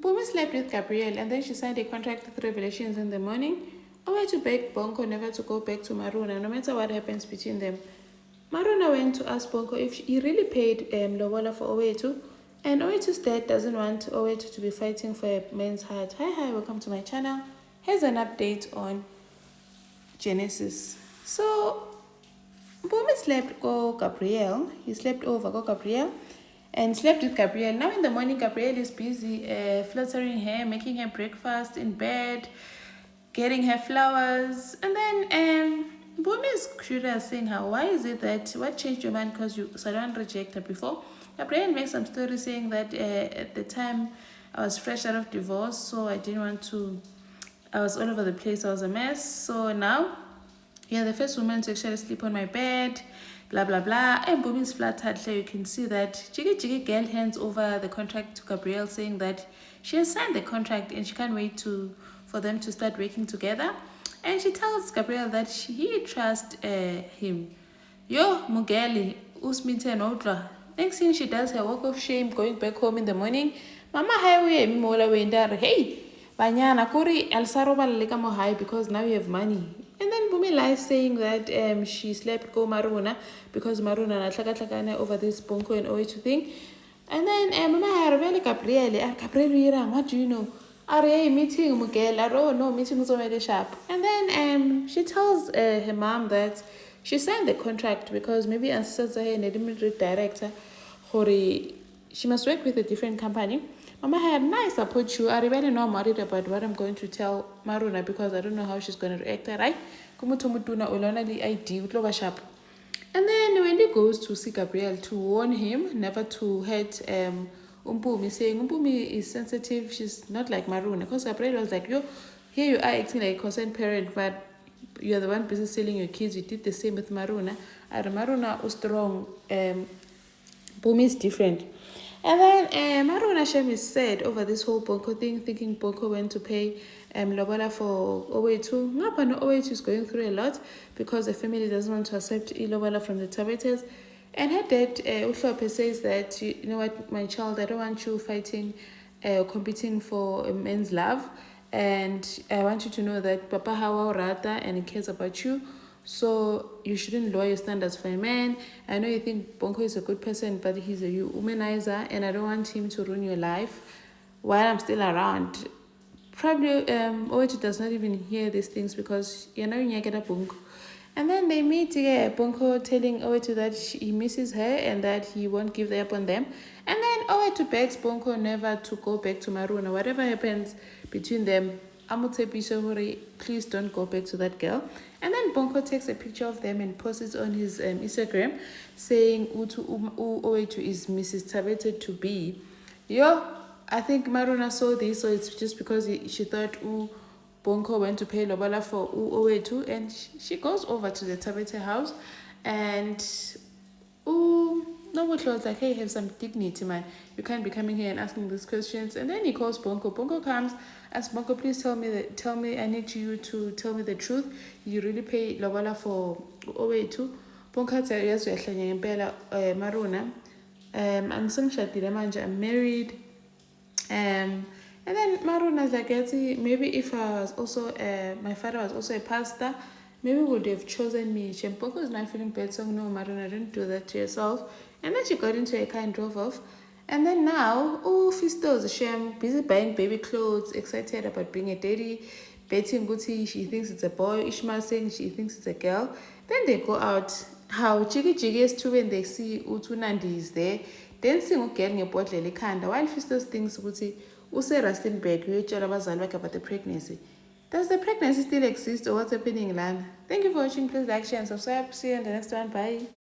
Mpumi slept with Gabrielle and then she signed a contract with Revelations in the morning. Away to beg Bonko never to go back to Maruna, no matter what happens between them. Maruna went to ask Bonko if he really paid Lobola for Owetu, and Owetu's dad doesn't want Owetu to be fighting for a man's heart. Hi, welcome to my channel. Here's an update on Genesis. So, Mpumi slept with Gabrielle. He slept over with Gabrielle and slept with Gabrielle. Now in the morning, Gabrielle is busy fluttering her, making her breakfast in bed, getting her flowers. And then Mpumi is curious, saying her, why is it that, what changed your mind because you Salon rejected her before? Gabrielle makes some story saying that at the time I was fresh out of divorce, so I didn't want to, I was all over the place, I was a mess. So now, you're the first woman to actually sleep on my bed, blah, blah, blah. And Mpumi is flattered. So you can see that Jiggy girl hands over the contract to Gabrielle, saying that she has signed the contract and she can't wait for them to start working together. And she tells Gabrielle that he trusts him. Yo, Mugeli, usmite nodra. Next thing she does her walk of shame, going back home in the morning. Mama highway mola wendar. Hey, banyana kuri alsaroba leka mo high because now you have money. And then Mpumi lies saying that she slept with Maruna because Maruna na over this Bonko and Owetu thing. And then Mama Harvele Gabrielle, what do you know? Are you meeting Miguel? No, meeting is already sharp. And then she tells her mom that she signed the contract because maybe Ansaza and the director, she must work with a different company. Mama had nice support you. I really not worried about what I'm going to tell Maruna because I don't know how she's going to react, right? And then when he goes to see Gabrielle to warn him never to hurt Mpumi, saying Mpumi is sensitive, she's not like Maruna. Because Gabrielle was like, yo, here you are acting like a concerned parent, but you're the one busy selling your kids. You did the same with Maruna. And Maruna was strong. Mpumi is different. And then Maruna Shem is sad over this whole Bonko thing, thinking Bonko went to pay Lobola for Owetu. Ngapha Owetu is going through a lot because the family doesn't want to accept Lobola from the Tabetes. And her dad, Uhlophe, says that, you know what, my child, I don't want you fighting, competing for a man's love. And I want you to know that Papa Hawa Rata and he cares about you. So you shouldn't lower your standards for a man. I know you think Bonko is a good person, but he's a humanizer, and I don't want him to ruin your life while I'm still around. Probably Owetu does not even hear these things because you know you get a Bonko. And then they meet Bonko telling Owetu that he misses her and that he won't give up on them. And then Owetu begs Bonko never to go back to Maruna. Whatever happens between them, please don't go back to that girl. And then Bonko takes a picture of them and posts it on his Instagram, saying Owetu is Mrs. Tabete to be. Yo, I think Maruna saw this, so it's just because she thought Bonko went to pay Lobola for Owetu, and she goes over to the Tabete house, and Nobuhlo was like, hey, have some dignity, man. You can't be coming here and asking these questions. And then he calls Bonko. Bonko comes, asks Bonko, please tell me, I need you to tell me the truth. You really pay Lobola for Owetu? Bonko said, yes, we're Maruna. I'm married. And then Maruna's like, maybe if I was also, my father was also a pastor, maybe would have chosen me. Bonko is not feeling bad, so no, Maruna, don't do that to yourself. And then she got into a car and drove off. And then now, Fisto is a shame, busy buying baby clothes, excited about being a daddy. Betty Nguti, she thinks it's a boy. Ishmael saying she thinks it's a girl. Then they go out. How Jiggy is too when they see Utu Nandi is there, dancing getting a bottle ekhanda, while Fisto thinks Nguti use Rustenburg, about the pregnancy. Does the pregnancy still exist or what's happening, Lana? Thank you for watching. Please like, share, and subscribe. See you in the next one. Bye.